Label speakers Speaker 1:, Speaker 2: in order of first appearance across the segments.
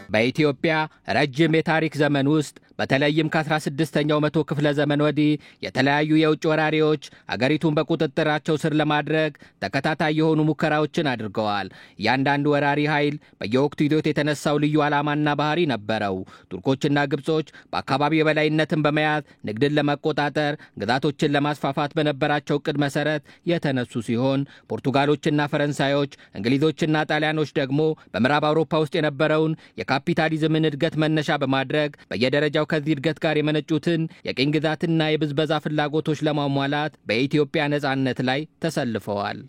Speaker 1: በኢትዮጵያ ረጅም የታሪክ ዘመን ውስጥ በተለይም ከ16ኛው መቶ ክፍለ ዘመን ወዲህ የተለያዩ የውጭ ወራሪዎች አገሪቱን በቁጥጥራቸው ስር ለማድረግ ተከታታይ የሆኑ ሙከራዎችን አድርገዋል። ያንዳንዱ ወራሪ ኃይል በየወቅቱ ይዞት የተነሳው ልዩ ዓላማና ባህሪ ነበረው። ቱርኮችና ግብጾች በአካባቢው የበላይነትን በመያዝ ንግድን ለመቆጣጠር ግዛቶችን ለማስፋፋት በነበራቸው ዕቅድ መሰረት የተነሱ ሲሆን ፖርቱጋሎችና ፈረንሳዮች፣ እንግሊዞችና ጣሊያኖች ደግሞ በምዕራብ አውሮፓ ውስጥ የነበረውን የካፒታሊዝምን እድገት መነሻ በማድረግ በየደረጃው ከዚህ እድገት ጋር የመነጩትን የቅኝ ግዛትና የብዝበዛ ፍላጎቶች ለማሟላት በኢትዮጵያ ነጻነት ላይ ተሰልፈዋል።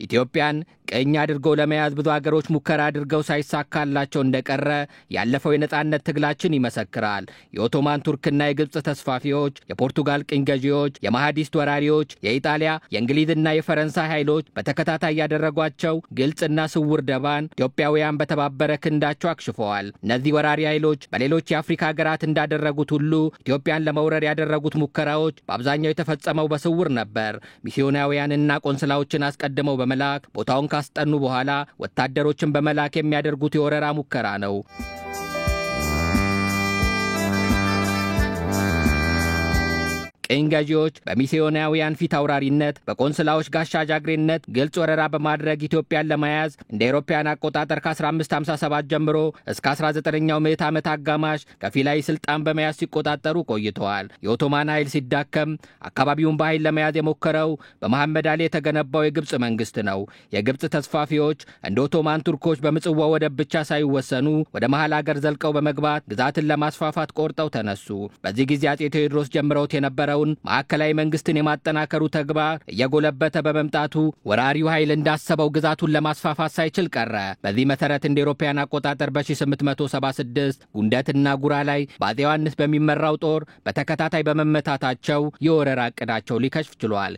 Speaker 1: ኢትዮጵያን ቀኝ አድርገው ለመያዝ ብዙ አገሮች ሙከራ አድርገው ሳይሳካላቸው እንደቀረ ያለፈው የነጻነት ትግላችን ይመሰክራል። የኦቶማን ቱርክና የግብጽ ተስፋፊዎች፣ የፖርቱጋል ቅኝ ገዢዎች፣ የማሃዲስት ወራሪዎች፣ የኢጣሊያ የእንግሊዝና የፈረንሳይ ኃይሎች በተከታታይ ያደረጓቸው ግልጽና ስውር ደባን ኢትዮጵያውያን በተባበረ ክንዳቸው አክሽፈዋል። እነዚህ ወራሪ ኃይሎች በሌሎች የአፍሪካ ሀገራት እንዳደረጉት ሁሉ ኢትዮጵያን ለመውረር ያደረጉት ሙከራዎች በአብዛኛው የተፈጸመው በስውር ነበር። ሚስዮናውያንና ቆንስላዎችን አስቀድመው በመላክ ቦታውን ካስጠኑ በኋላ ወታደሮችን በመላክ የሚያደርጉት የወረራ ሙከራ ነው። ቅኝ ገዢዎች በሚስዮናውያን ፊት አውራሪነት በቆንስላዎች ጋሻ ጃግሬነት ግልጽ ወረራ በማድረግ ኢትዮጵያን ለመያዝ እንደ አውሮፓውያን አቆጣጠር ከ1557 ጀምሮ እስከ 19ኛው ምዕተ ዓመት አጋማሽ ከፊላዊ ስልጣን በመያዝ ሲቆጣጠሩ ቆይተዋል። የኦቶማን ኃይል ሲዳከም አካባቢውን በኃይል ለመያዝ የሞከረው በመሐመድ አሊ የተገነባው የግብጽ መንግስት ነው። የግብጽ ተስፋፊዎች እንደ ኦቶማን ቱርኮች በምጽዋ ወደብ ብቻ ሳይወሰኑ ወደ መሃል ሀገር ዘልቀው በመግባት ግዛትን ለማስፋፋት ቆርጠው ተነሱ። በዚህ ጊዜ አጼ ቴዎድሮስ ጀምረውት የነበረው ማዕከላዊ መንግስትን የማጠናከሩ ተግባር እየጎለበተ በመምጣቱ ወራሪው ኃይል እንዳሰበው ግዛቱን ለማስፋፋት ሳይችል ቀረ። በዚህ መሰረት እንደ አውሮፓውያን አቆጣጠር በ1876 ጉንደትና ጉራ ላይ በአጼ ዮሐንስ በሚመራው ጦር በተከታታይ በመመታታቸው የወረራ ዕቅዳቸው ሊከሽፍ ችሏል።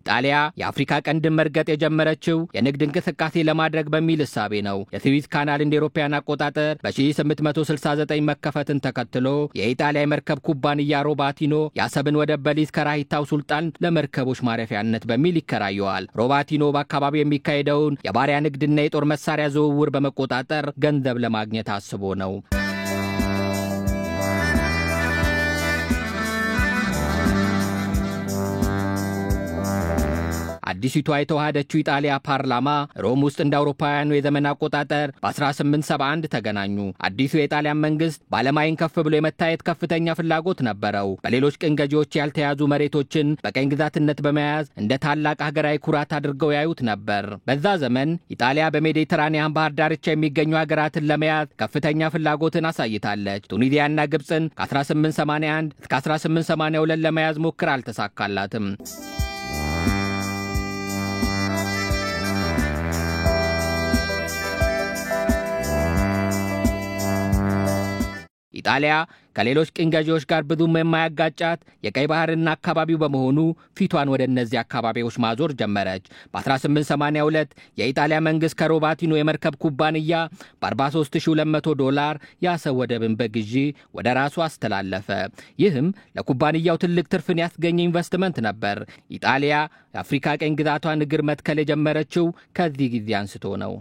Speaker 1: ኢጣሊያ የአፍሪካ ቀንድን መርገጥ የጀመረችው የንግድ እንቅስቃሴ ለማድረግ በሚል እሳቤ ነው። የስዊዝ ካናል እንደ አውሮፓውያን አቆጣጠር በ1869 መከፈትን ተከትሎ የኢጣሊያ የመርከብ ኩባንያ ሮባቲኖ የአሰብን ወደብ በሊዝ ከራሂታው ሱልጣን ለመርከቦች ማረፊያነት በሚል ይከራየዋል። ሮባቲኖ በአካባቢው የሚካሄደውን የባሪያ ንግድና የጦር መሳሪያ ዝውውር በመቆጣጠር ገንዘብ ለማግኘት አስቦ ነው። አዲሲቷ የተዋሃደችው ኢጣሊያ ፓርላማ ሮም ውስጥ እንደ አውሮፓውያኑ የዘመን አቆጣጠር በ1871 ተገናኙ። አዲሱ የጣሊያን መንግስት ባለማይን ከፍ ብሎ የመታየት ከፍተኛ ፍላጎት ነበረው። በሌሎች ቅኝ ገዢዎች ያልተያዙ መሬቶችን በቀኝ ግዛትነት በመያዝ እንደ ታላቅ ሀገራዊ ኩራት አድርገው ያዩት ነበር። በዛ ዘመን ኢጣሊያ በሜዲተራኒያን ባህር ዳርቻ የሚገኙ ሀገራትን ለመያዝ ከፍተኛ ፍላጎትን አሳይታለች። ቱኒዚያና ግብጽን ከ1881 እስከ 1882 ለመያዝ ሞክራ አልተሳካላትም። ኢጣሊያ ከሌሎች ቅኝ ገዢዎች ጋር ብዙም የማያጋጫት የቀይ ባህርና አካባቢው በመሆኑ ፊቷን ወደ እነዚህ አካባቢዎች ማዞር ጀመረች። በ1882 የኢጣሊያ መንግስት ከሮባቲኖ የመርከብ ኩባንያ በ43200 የአሰብ ወደብን በግዢ ወደ ራሱ አስተላለፈ። ይህም ለኩባንያው ትልቅ ትርፍን ያስገኘ ኢንቨስትመንት ነበር። ኢጣሊያ የአፍሪካ ቀኝ ግዛቷን እግር መትከል የጀመረችው ከዚህ ጊዜ አንስቶ ነው።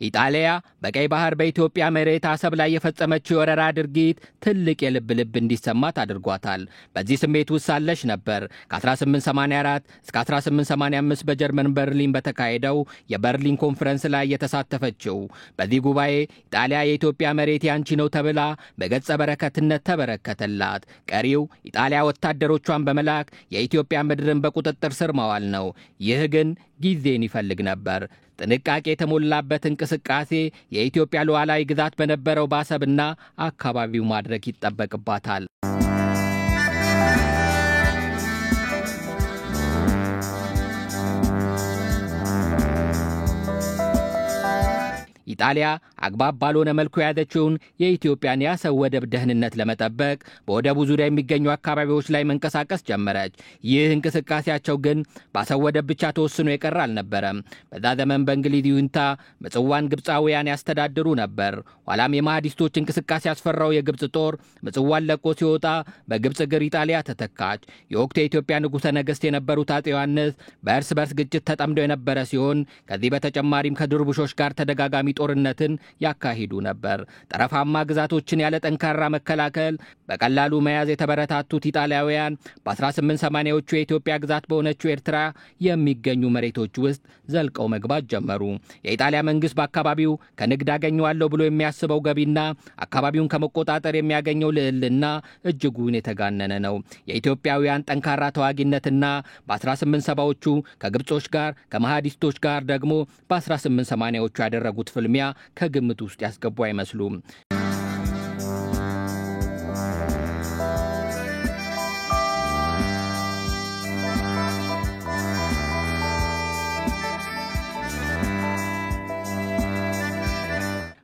Speaker 1: ኢጣሊያ በቀይ ባህር በኢትዮጵያ መሬት አሰብ ላይ የፈጸመችው የወረራ ድርጊት ትልቅ የልብ እንዲሰማት አድርጓታል። በዚህ ስሜት ውስጥ ሳለች ነበር ከ1884 እስከ 1885 በጀርመን በርሊን በተካሄደው የበርሊን ኮንፈረንስ ላይ የተሳተፈችው። በዚህ ጉባኤ ኢጣሊያ የኢትዮጵያ መሬት ያንቺ ነው ተብላ በገጸ በረከትነት ተበረከተላት። ቀሪው ኢጣሊያ ወታደሮቿን በመላክ የኢትዮጵያ ምድርን በቁጥጥር ስር ማዋል ነው። ይህ ግን ጊዜን ይፈልግ ነበር። ጥንቃቄ የተሞላበት እንቅስቃሴ የኢትዮጵያ ሉዓላዊ ግዛት በነበረው በአሰብና አካባቢው ማድረግ ይጠበቅባታል። ኢጣሊያ አግባብ ባልሆነ መልኩ ያዘችውን የኢትዮጵያን የአሰብ ወደብ ደህንነት ለመጠበቅ በወደቡ ዙሪያ የሚገኙ አካባቢዎች ላይ መንቀሳቀስ ጀመረች። ይህ እንቅስቃሴያቸው ግን በአሰብ ወደብ ብቻ ተወስኖ የቀረ አልነበረም። በዛ ዘመን በእንግሊዝ ይሁንታ ምጽዋን ግብፃውያን ያስተዳድሩ ነበር። ኋላም የማህዲስቶች እንቅስቃሴ ያስፈራው የግብፅ ጦር ምጽዋን ለቆ ሲወጣ በግብፅ እግር ኢጣሊያ ተተካች። የወቅቱ የኢትዮጵያ ንጉሠ ነገሥት የነበሩት አፄ ዮሐንስ በእርስ በርስ ግጭት ተጠምደው የነበረ ሲሆን ከዚህ በተጨማሪም ከድርቡሾች ጋር ተደጋጋሚ ጦርነትን ያካሂዱ ነበር። ጠረፋማ ግዛቶችን ያለ ጠንካራ መከላከል በቀላሉ መያዝ የተበረታቱት ኢጣሊያውያን በ1880ዎቹ የኢትዮጵያ ግዛት በሆነችው ኤርትራ የሚገኙ መሬቶች ውስጥ ዘልቀው መግባት ጀመሩ። የኢጣሊያ መንግስት በአካባቢው ከንግድ አገኘዋለሁ ብሎ የሚያስበው ገቢና አካባቢውን ከመቆጣጠር የሚያገኘው ልዕልና እጅጉን የተጋነነ ነው። የኢትዮጵያውያን ጠንካራ ተዋጊነትና በ1870ዎቹ ከግብጾች ጋር ከማህዲስቶች ጋር ደግሞ በ1880ዎቹ ያደረጉት ፍልሚያ ከግምት ውስጥ ያስገቡ አይመስሉም።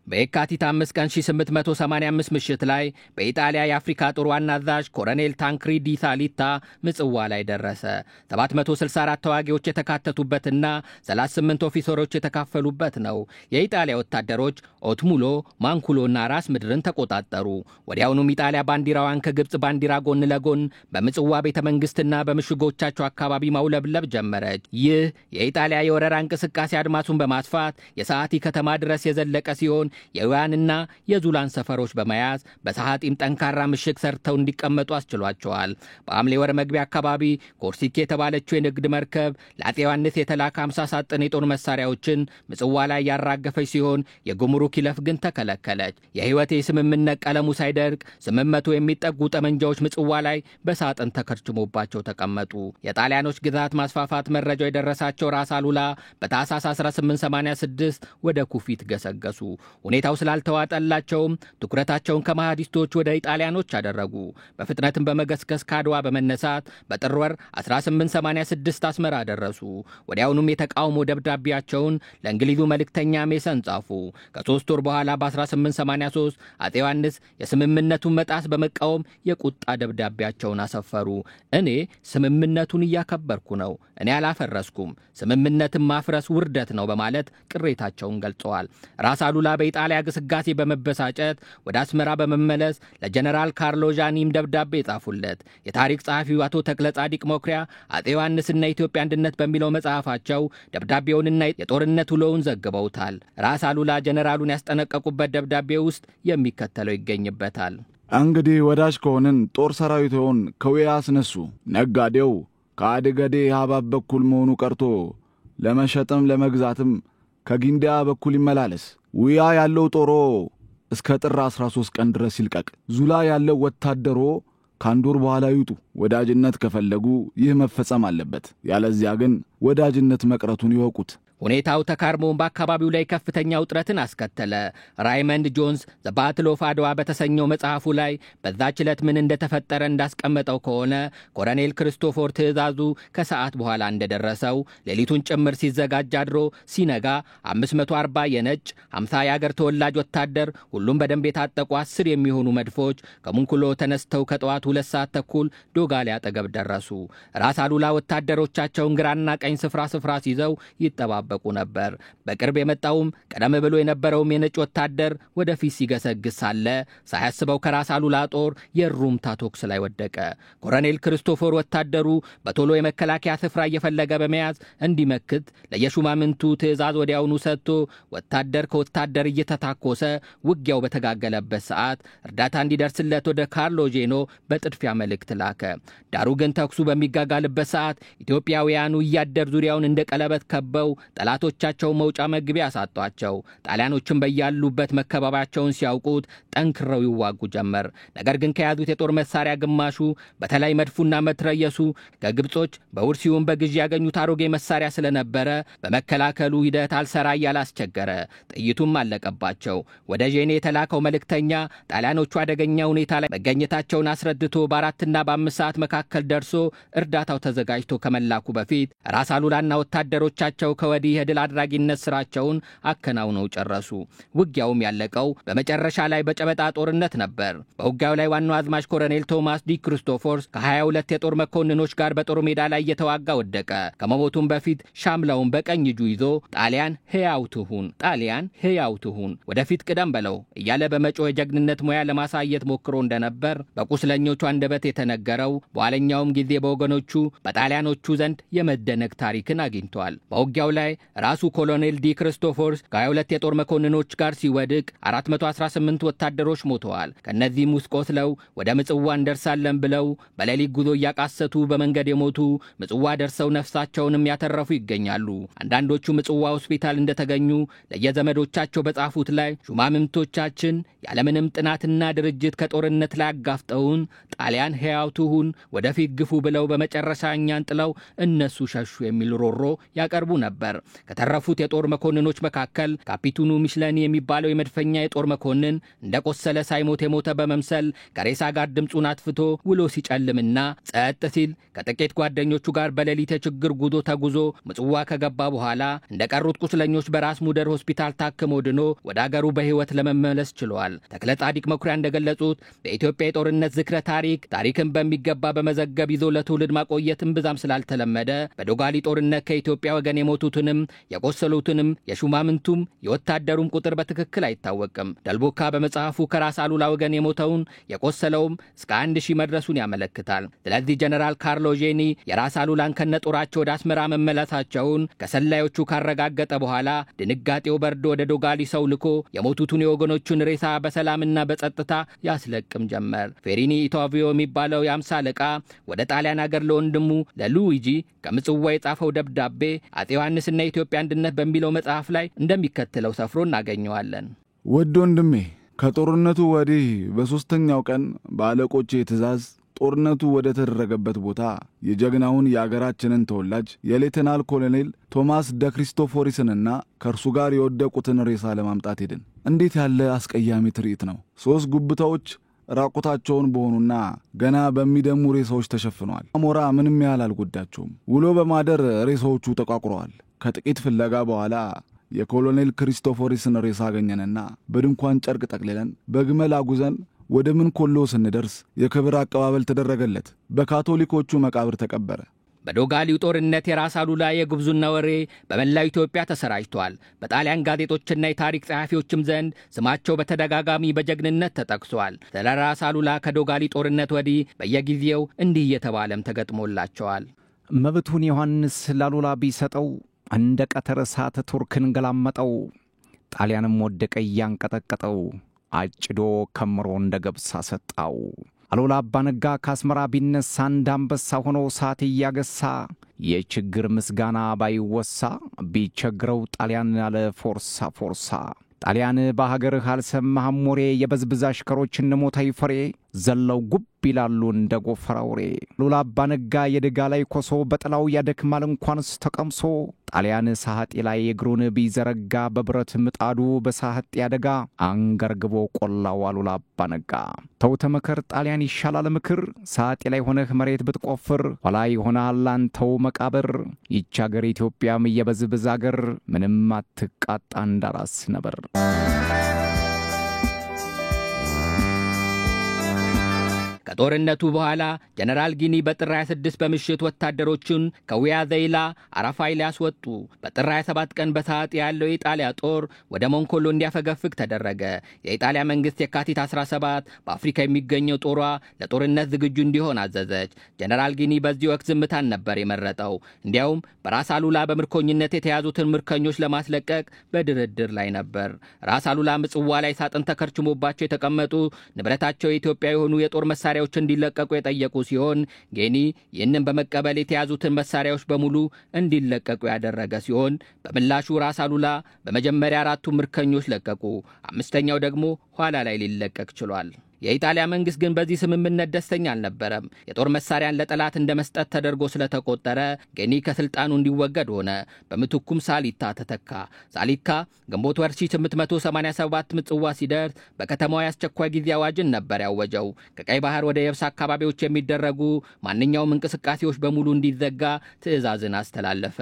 Speaker 1: በየካቲት 5 ቀን 1885 ምሽት ላይ በኢጣሊያ የአፍሪካ ጦር ዋና አዛዥ ኮሎኔል ታንክሪዲ ሳሊታ ምጽዋ ላይ ደረሰ። 764 ተዋጊዎች የተካተቱበትና 38 ኦፊሰሮች የተካፈሉበት ነው። የኢጣሊያ ወታደሮች ኦትሙሎ፣ ማንኩሎና ራስ ምድርን ተቆጣጠሩ። ወዲያውኑም ኢጣሊያ ባንዲራዋን ከግብፅ ባንዲራ ጎን ለጎን በምጽዋ ቤተ መንግስትና በምሽጎቻቸው አካባቢ ማውለብለብ ጀመረች። ይህ የኢጣሊያ የወረራ እንቅስቃሴ አድማሱን በማስፋት የሰዓቲ ከተማ ድረስ የዘለቀ ሲሆን የዋንና የዙላን ሰፈሮች በመያዝ በሰዓቲም ጠንካራ ምሽግ ሰርተው እንዲቀመጡ አስችሏቸዋል። በአምሌ ወር መግቢያ አካባቢ ኮርሲክ የተባለችው የንግድ መርከብ ለአፄ ዮሐንስ የተላከ 50 ሳጥን የጦር መሳሪያዎችን ምጽዋ ላይ ያራገፈች ሲሆን የጉምሩክ ይለፍ ግን ተከለከለች። የህይወቴ ስምምነት ቀለሙ ሳይደርቅ 800 የሚጠጉ ጠመንጃዎች ምጽዋ ላይ በሳጥን ተከርችሞባቸው ተቀመጡ። የጣሊያኖች ግዛት ማስፋፋት መረጃው የደረሳቸው ራስ አሉላ በታህሳስ 1886 ወደ ኩፊት ገሰገሱ። ሁኔታው ስላልተዋጠላቸውም ትኩረታቸውን ከማህዲስቶች ወደ ኢጣሊያኖች አደረጉ። በፍጥነትም በመገስገስ ካድዋ በመነሳት በጥር ወር 1886 አስመራ ደረሱ። ወዲያውኑም የተቃውሞ ደብዳቤያቸውን ለእንግሊዙ መልእክተኛ ሜሰን ጻፉ። ከ3 ወር በኋላ በ1883 አፄ ዮሐንስ የስምምነቱን መጣስ በመቃወም የቁጣ ደብዳቤያቸውን አሰፈሩ። እኔ ስምምነቱን እያከበርኩ ነው፣ እኔ አላፈረስኩም፣ ስምምነትን ማፍረስ ውርደት ነው በማለት ቅሬታቸውን ገልጸዋል። ራስ አሉላ በኢጣሊያ ግስጋሴ በመበሳጨት ወደ አስመራ በመመለስ ለጀነራል ካርሎ ጃኒም ደብዳቤ ጻፉለት። የታሪክ ጸሐፊው አቶ ተክለ ጻዲቅ ሞክሪያ አፄ ዮሐንስና ኢትዮጵያ አንድነት በሚለው መጽሐፋቸው ደብዳቤውንና የጦርነት ውሎውን ዘግበውታል። ራስ አሉላ ጀነራሉን ያስጠነቀቁበት ደብዳቤ ውስጥ የሚከተለው ይገኝበታል።
Speaker 2: እንግዲህ ወዳጅ ከሆነን ጦር ሰራዊቱን ከወያ አስነሱ። ነጋዴው ከአደገዴ ሀባብ በኩል መሆኑ ቀርቶ ለመሸጥም ለመግዛትም ከጊንዲያ በኩል ይመላለስ። ውያ ያለው ጦሮ እስከ ጥር 13 ቀን ድረስ ይልቀቅ። ዙላ ያለው ወታደሮ ካንዶር በኋላ ይውጡ። ወዳጅነት ከፈለጉ ይህ መፈጸም አለበት። ያለዚያ ግን ወዳጅነት መቅረቱን ይወቁት።
Speaker 1: ሁኔታው ተካርሞን በአካባቢው ላይ ከፍተኛ ውጥረትን አስከተለ። ራይመንድ ጆንስ ዘ ባትል ኦፍ አድዋ በተሰኘው መጽሐፉ ላይ በዛች ዕለት ምን እንደተፈጠረ እንዳስቀመጠው ከሆነ ኮሎኔል ክርስቶፎር ትዕዛዙ ከሰዓት በኋላ እንደደረሰው ሌሊቱን ጭምር ሲዘጋጅ አድሮ ሲነጋ 540 የነጭ 50 የአገር ተወላጅ ወታደር ሁሉም በደንብ የታጠቁ 10 የሚሆኑ መድፎች ከሙንኩሎ ተነስተው ከጠዋቱ 2 ሰዓት ተኩል ዶጋሌ አጠገብ ደረሱ። ራስ አሉላ ወታደሮቻቸውን ግራና ቀኝ ስፍራ ሲይዘው ይጠባበቁ ነበር። በቅርብ የመጣውም ቀደም ብሎ የነበረውም የነጭ ወታደር ወደፊት ሲገሰግስ ሳለ ሳያስበው ከራስ አሉላ ጦር የሩምታ ተኩስ ላይ ወደቀ። ኮሎኔል ክርስቶፎር ወታደሩ በቶሎ የመከላከያ ስፍራ እየፈለገ በመያዝ እንዲመክት ለየሹማምንቱ ትዕዛዝ ወዲያውኑ ሰጥቶ ወታደር ከወታደር እየተታኮሰ ውጊያው በተጋገለበት ሰዓት እርዳታ እንዲደርስለት ወደ ካርሎ ጄኖ በጥድፊያ መልእክት ላከ። ዳሩ ግን ተኩሱ በሚጋጋልበት ሰዓት ኢትዮጵያውያኑ እያደር ዙሪያውን እንደ ቀለበት ከበው ጠላቶቻቸው መውጫ መግቢያ አሳጧቸው። ጣሊያኖችን በያሉበት መከባባቸውን ሲያውቁት ጠንክረው ይዋጉ ጀመር። ነገር ግን ከያዙት የጦር መሳሪያ ግማሹ በተለይ መድፉና መትረየሱ ከግብጾች በውርሲውን በግዢ ያገኙት አሮጌ መሳሪያ ስለነበረ በመከላከሉ ሂደት አልሰራ ያላስቸገረ ጥይቱም አለቀባቸው። ወደ ጄኔ የተላከው መልእክተኛ ጣሊያኖቹ አደገኛ ሁኔታ ላይ መገኘታቸውን አስረድቶ በ4 እና በ5 ሰዓት መካከል ደርሶ እርዳታው ተዘጋጅቶ ከመላኩ በፊት ራስ አሉላና ወታደሮቻቸው ከወደ ወዲህ የድል አድራጊነት ስራቸውን አከናውነው ጨረሱ። ውጊያውም ያለቀው በመጨረሻ ላይ በጨበጣ ጦርነት ነበር። በውጊያው ላይ ዋናው አዝማች ኮሎኔል ቶማስ ዲ ክርስቶፎርስ ከ22 የጦር መኮንኖች ጋር በጦር ሜዳ ላይ እየተዋጋ ወደቀ። ከመሞቱም በፊት ሻምላውን በቀኝ እጁ ይዞ ጣሊያን ሕያው ትሁን ወደፊት ቅደም በለው እያለ በመጮህ የጀግንነት ሙያ ለማሳየት ሞክሮ እንደነበር በቁስለኞቹ አንደበት የተነገረው በኋለኛውም ጊዜ በወገኖቹ በጣሊያኖቹ ዘንድ የመደነቅ ታሪክን አግኝቷል። በውጊያው ላይ ራሱ ኮሎኔል ዲ ክርስቶፎርስ ከ22 የጦር መኮንኖች ጋር ሲወድቅ 418 ወታደሮች ሞተዋል። ከነዚህም ውስጥ ቆስለው ወደ ምጽዋ እንደርሳለን ብለው በሌሊት ጉዞ እያቃሰቱ በመንገድ የሞቱ ምጽዋ ደርሰው ነፍሳቸውንም ያተረፉ ይገኛሉ። አንዳንዶቹ ምጽዋ ሆስፒታል እንደተገኙ ለየዘመዶቻቸው በጻፉት ላይ ሹማምንቶቻችን ያለምንም ጥናትና ድርጅት ከጦርነት ላይ አጋፍጠውን ጣሊያን ሕያው ትሁን ወደፊት ግፉ ብለው በመጨረሻ እኛን ጥለው እነሱ ሸሹ የሚል ሮሮ ያቀርቡ ነበር። ከተረፉት የጦር መኮንኖች መካከል ካፒቱኑ ሚሽለኒ የሚባለው የመድፈኛ የጦር መኮንን እንደቆሰለ ሳይሞት የሞተ በመምሰል ከሬሳ ጋር ድምጹን አጥፍቶ ውሎ ሲጨልምና ጸጥ ሲል ከጥቂት ጓደኞቹ ጋር በሌሊት የችግር ጉዞ ተጉዞ ምጽዋ ከገባ በኋላ እንደቀሩት ቁስለኞች በራስ ሙደር ሆስፒታል ታክሞ ድኖ ወደ አገሩ በሕይወት ለመመለስ ችሏል። ተክለ ጻዲቅ መኩሪያ እንደገለጹት በኢትዮጵያ የጦርነት ዝክረ ታሪክን በሚገባ በመዘገብ ይዞ ለትውልድ ማቆየትም ብዛም ስላልተለመደ በዶጋሊ ጦርነት ከኢትዮጵያ ወገን የሞቱትንም የቆሰሉትንም የሹማምንቱም የወታደሩም ቁጥር በትክክል አይታወቅም። ደልቦካ በመጽሐፉ ከራስ አሉላ ወገን የሞተውን የቆሰለውም እስከ 1000 መድረሱን ያመለክታል። ስለዚህ ጀነራል ካርሎ ጄኒ የራስ አሉላን ከነጦራቸው ወደ አስመራ መመለሳቸውን ከሰላዮቹ ካረጋገጠ በኋላ ድንጋጤው በርዶ ወደ ዶጋሊ ሰው ልኮ የሞቱትን የወገኖቹን ሬሳ በሰላምና በጸጥታ ያስለቅም ጀመር። ፌሪኒ ኢቶቪዮ የሚባለው የ50 አለቃ ወደ ጣሊያን አገር ለወንድሙ ለሉዊጂ ከምጽዋ የጻፈው ደብዳቤ አፄ ዮሐንስና የኢትዮጵያ አንድነት በሚለው መጽሐፍ ላይ እንደሚከተለው ሰፍሮ እናገኘዋለን።
Speaker 2: ውድ ወንድሜ ከጦርነቱ ወዲህ በሶስተኛው ቀን ባለቆቼ ትእዛዝ ጦርነቱ ወደ ተደረገበት ቦታ የጀግናውን የአገራችንን ተወላጅ የሌተናል ኮሎኔል ቶማስ ደ ክርስቶፎርስንና ከእርሱ ጋር የወደቁትን ሬሳ ለማምጣት ሄድን። እንዴት ያለ አስቀያሚ ትርኢት ነው! 3 ጉብታዎች ራቁታቸውን በሆኑና ገና በሚደሙ ሬሳዎች ተሸፍነዋል። አሞራ ምንም ያህል አልጎዳቸውም። ውሎ በማደር ሬሳዎቹ ተቋቁረዋል። ከጥቂት ፍለጋ በኋላ የኮሎኔል ክርስቶፎርስን ሬሳ አገኘንና በድንኳን ጨርቅ ጠቅልለን በግመል አጉዘን ወደ ምንኮሎ ስንደርስ የክብር አቀባበል ተደረገለት። በካቶሊኮቹ መቃብር ተቀበረ።
Speaker 1: በዶጋሊው ጦርነት የራስ አሉላ የጉብዙና ወሬ በመላው ኢትዮጵያ ተሰራጭቷል። በጣሊያን ጋዜጦችና የታሪክ ጸሐፊዎችም ዘንድ ስማቸው በተደጋጋሚ በጀግንነት ተጠቅሷል። ስለ ራስ አሉላ ከዶጋሊ ጦርነት ወዲህ በየጊዜው እንዲህ እየተባለም ተገጥሞላቸዋል።
Speaker 3: መብቱን ዮሐንስ ላሉላ ቢሰጠው እንደ ቀተር እሳት ቱርክን ገላመጠው። ጣሊያንም ወደቀ እያንቀጠቀጠው አጭዶ ከምሮ እንደ ገብስ አሰጣው። አሉላ አባነጋ ከአስመራ ቢነሳ እንዳንበሳ ሆኖ እሳት እያገሳ የችግር ምስጋና ባይወሳ ቢቸግረው ጣሊያን ያለ ፎርሳ ጣሊያን በሀገርህ አልሰማህም ወሬ የበዝብዝ አሽከሮች እንሞታይ ፈሬ ዘለው ጉብ ይላሉ እንደ ጎፈራ ወሬ። አሉላ አባነጋ የደጋ ላይ ኮሶ በጥላው ያደክማል እንኳንስ ተቀምሶ ጣሊያን ሳህጤ ላይ እግሩን ቢዘረጋ በብረት ምጣዱ በሳህጤ ያደጋ አንገርግቦ ቆላው አሉላ አባነጋ። ተው ተመከር ጣሊያን ይሻላል ምክር ሳህጤ ላይ ሆነህ መሬት ብትቆፍር ኋላ ይሆናል አንተው መቃብር። ይህች አገር ኢትዮጵያም የበዝብዝ አገር ምንም አትቃጣ እንዳራስ ነበር።
Speaker 1: ከጦርነቱ በኋላ ጀነራል ጊኒ በጥር 26 በምሽት ወታደሮቹን ከዊያ ዘይላ አራፋይ ሊያስወጡ በጥር 27 ቀን በሰዓት ያለው የኢጣሊያ ጦር ወደ ሞንኮሎ እንዲያፈገፍግ ተደረገ። የኢጣሊያ መንግስት የካቲት 17 በአፍሪካ የሚገኘው ጦሯ ለጦርነት ዝግጁ እንዲሆን አዘዘች። ጀነራል ጊኒ በዚህ ወቅት ዝምታን ነበር የመረጠው። እንዲያውም በራስ አሉላ በምርኮኝነት የተያዙትን ምርኮኞች ለማስለቀቅ በድርድር ላይ ነበር። ራስ አሉላ ምጽዋ ላይ ሳጥን ተከርችሞባቸው የተቀመጡ ንብረታቸው የኢትዮጵያ የሆኑ የጦር መሳሪያዎች እንዲለቀቁ የጠየቁ ሲሆን ጌኒ ይህንን በመቀበል የተያዙትን መሳሪያዎች በሙሉ እንዲለቀቁ ያደረገ ሲሆን በምላሹ ራስ አሉላ በመጀመሪያ 4 ምርኮኞች ለቀቁ። 5ኛው ደግሞ ኋላ ላይ ሊለቀቅ ችሏል። የኢጣሊያ መንግስት ግን በዚህ ስምምነት ደስተኛ አልነበረም። የጦር መሳሪያን ለጠላት እንደመስጠት ተደርጎ ስለተቆጠረ ገኒ ከስልጣኑ እንዲወገድ ሆነ። በምትኩም ሳሊታ ተተካ። ሳሊታ ግንቦት ወር 1887 ምጽዋ ሲደርስ በከተማዋ የአስቸኳይ ጊዜ አዋጅን ነበር ያወጀው። ከቀይ ባህር ወደ የብስ አካባቢዎች የሚደረጉ ማንኛውም እንቅስቃሴዎች በሙሉ እንዲዘጋ ትዕዛዝን አስተላለፈ።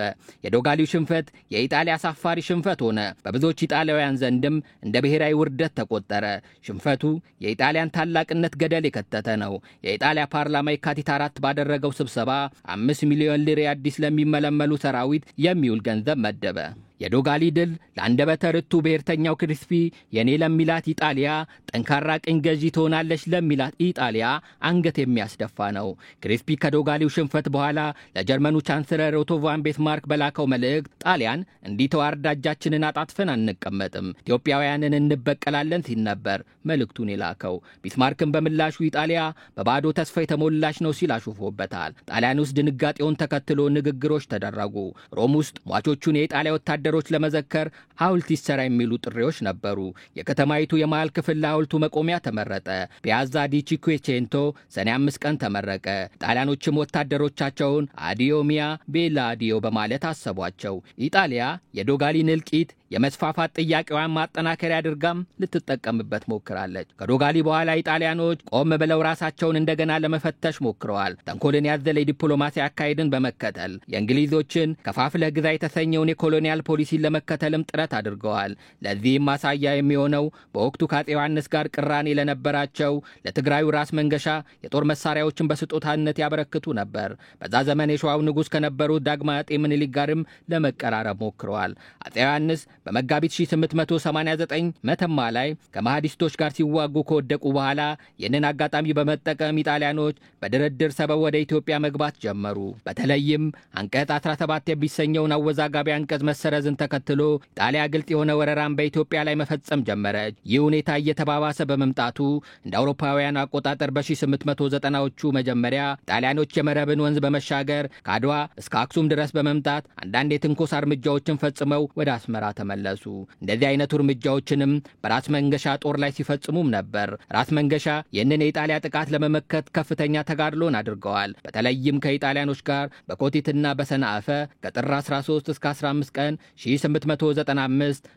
Speaker 1: የዶጋሊው ሽንፈት የኢጣሊያ አሳፋሪ ሽንፈት ሆነ። በብዙዎች ኢጣሊያውያን ዘንድም እንደ ብሔራዊ ውርደት ተቆጠረ። ሽንፈቱ የኢጣሊያን ታላቅነት ገደል የከተተ ነው። የኢጣሊያ ፓርላማ የካቲት 4 ባደረገው ስብሰባ 5 ሚሊዮን ሊሬ አዲስ ለሚመለመሉ ሰራዊት የሚውል ገንዘብ መደበ። የዶጋሊ ድል ለአንደበተ ርቱ ብሔርተኛው ክሪስፒ የኔ ለሚላት ኢጣሊያ ጠንካራ ቅኝ ገዢ ትሆናለች ለሚላት ኢጣሊያ አንገት የሚያስደፋ ነው። ክሪስፒ ከዶጋሊው ሽንፈት በኋላ ለጀርመኑ ቻንስለር ኦቶ ቫን ቤስማርክ በላከው መልእክት ጣሊያን እንዲህ ተዋርዳ እጃችንን አጣጥፈን አንቀመጥም፣ ኢትዮጵያውያንን እንበቀላለን ሲል ነበር መልእክቱን የላከው። ቢስማርክን በምላሹ ኢጣሊያ በባዶ ተስፋ የተሞላች ነው ሲል አሹፎበታል። ጣሊያን ውስጥ ድንጋጤውን ተከትሎ ንግግሮች ተደረጉ። ሮም ውስጥ ሟቾቹን የኢጣሊያ ወታደሮች ለመዘከር ሐውልት ይሰራ የሚሉ ጥሪዎች ነበሩ። የከተማይቱ የመሃል ክፍል ለሐውልቱ መቆሚያ ተመረጠ። ፒያዛ ዲ ቺኩዌቼንቶ ሰኔ 5 ቀን ተመረቀ። ጣሊያኖችም ወታደሮቻቸውን አዲዮ ሚያ ቤላ አዲዮ በማለት አሰቧቸው። ኢጣሊያ የዶጋሊን እልቂት የመስፋፋት ጥያቄዋን ማጠናከሪያ አድርጋም ልትጠቀምበት ሞክራለች። ከዶጋሊ በኋላ ኢጣሊያኖች ቆም ብለው ራሳቸውን እንደገና ለመፈተሽ ሞክረዋል። ተንኮልን ያዘለ ዲፕሎማሲ አካሄድን በመከተል የእንግሊዞችን ከፋፍለህ ግዛ የተሰኘውን የኮሎኒያል ፖሊሲን ለመከተልም ጥረት አድርገዋል። ለዚህም ማሳያ የሚሆነው በወቅቱ ከአፄ ዮሐንስ ጋር ቅራኔ ለነበራቸው ለትግራዩ ራስ መንገሻ የጦር መሳሪያዎችን በስጦታነት ያበረክቱ ነበር። በዛ ዘመን የሸዋው ንጉሥ ከነበሩት ዳግማዊ አፄ ምኒልክ ጋርም ለመቀራረብ ሞክረዋል። አፄ ዮሐንስ በመጋቢት 1889 መተማ ላይ ከማህዲስቶች ጋር ሲዋጉ ከወደቁ በኋላ ይህንን አጋጣሚ በመጠቀም ኢጣሊያኖች በድርድር ሰበብ ወደ ኢትዮጵያ መግባት ጀመሩ። በተለይም አንቀጽ 17 የሚሰኘውን አወዛጋቢ አንቀጽ መሰረዝን ተከትሎ ኢጣሊያ ግልጽ የሆነ ወረራን በኢትዮጵያ ላይ መፈጸም ጀመረች። ይህ ሁኔታ እየተባባሰ በመምጣቱ እንደ አውሮፓውያን አቆጣጠር በ1890ዎቹ መጀመሪያ ጣሊያኖች የመረብን ወንዝ በመሻገር ከአድዋ እስከ አክሱም ድረስ በመምጣት አንዳንድ የትንኮሳ እርምጃዎችን ፈጽመው ወደ አስመራ ተመለሱ። እንደዚህ አይነቱ እርምጃዎችንም በራስ መንገሻ ጦር ላይ ሲፈጽሙም ነበር። ራስ መንገሻ ይህንን የኢጣሊያ ጥቃት ለመመከት ከፍተኛ ተጋድሎን አድርገዋል። በተለይም ከኢጣሊያኖች ጋር በኮቲትና በሰንአፈ ከጥር 13 እስከ 15 ቀን 1895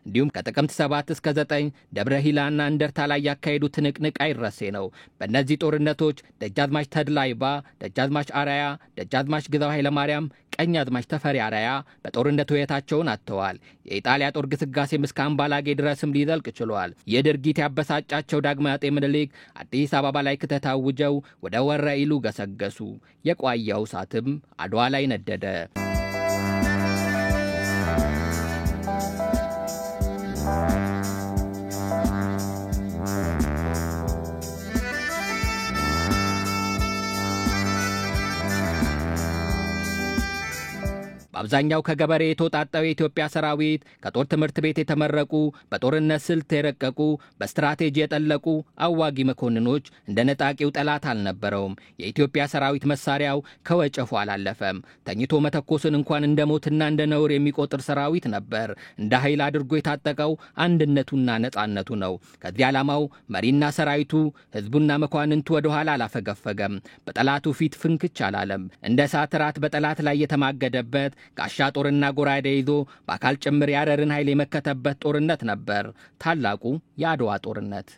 Speaker 1: እንዲሁም ከጥቅምት 7 እስከ 9 ደብረ ሂላና እንደርታ ላይ ያካሄዱ ትንቅንቅ አይረሴ ነው። በእነዚህ ጦርነቶች ደጃዝማች ተድላይባ፣ ደጃዝማች አራያ፣ ደጃዝማች ግዛው ኃይለማርያም፣ ቀኛዝማች ተፈሪ አራያ በጦርነቱ ሕይወታቸውን አጥተዋል። የኢጣሊያ ጦር ግስጋሴም እስከ አምባላጌ ድረስም ሊዘልቅ ችሏል። ይህ ድርጊት ያበሳጫቸው ዳግማዊ አፄ ምኒልክ አዲስ አበባ ላይ ክተት አውጀው ወደ ወረኢሉ ገሰገሱ። የቋያው እሳትም አድዋ ላይ ነደደ። በአብዛኛው ከገበሬ የተወጣጣው የኢትዮጵያ ሰራዊት ከጦር ትምህርት ቤት የተመረቁ በጦርነት ስልት የረቀቁ በስትራቴጂ የጠለቁ አዋጊ መኮንኖች እንደ ነጣቂው ጠላት አልነበረውም። የኢትዮጵያ ሰራዊት መሳሪያው ከወጨፉ አላለፈም። ተኝቶ መተኮስን እንኳን እንደ ሞትና እንደ ነውር የሚቆጥር ሰራዊት ነበር። እንደ ኃይል አድርጎ የታጠቀው አንድነቱና ነጻነቱ ነው። ከዚህ ዓላማው መሪና ሰራዊቱ ህዝቡና መኳንንቱ ወደ ኋላ አላፈገፈገም። በጠላቱ ፊት ፍንክች አላለም። እንደ እሳት ራት በጠላት ላይ የተማገደበት ጋሻ ጦርና ጎራዴ ይዞ በአካል ጭምር ያረርን ኃይል የመከተበት ጦርነት ነበር ታላቁ የአድዋ ጦርነት።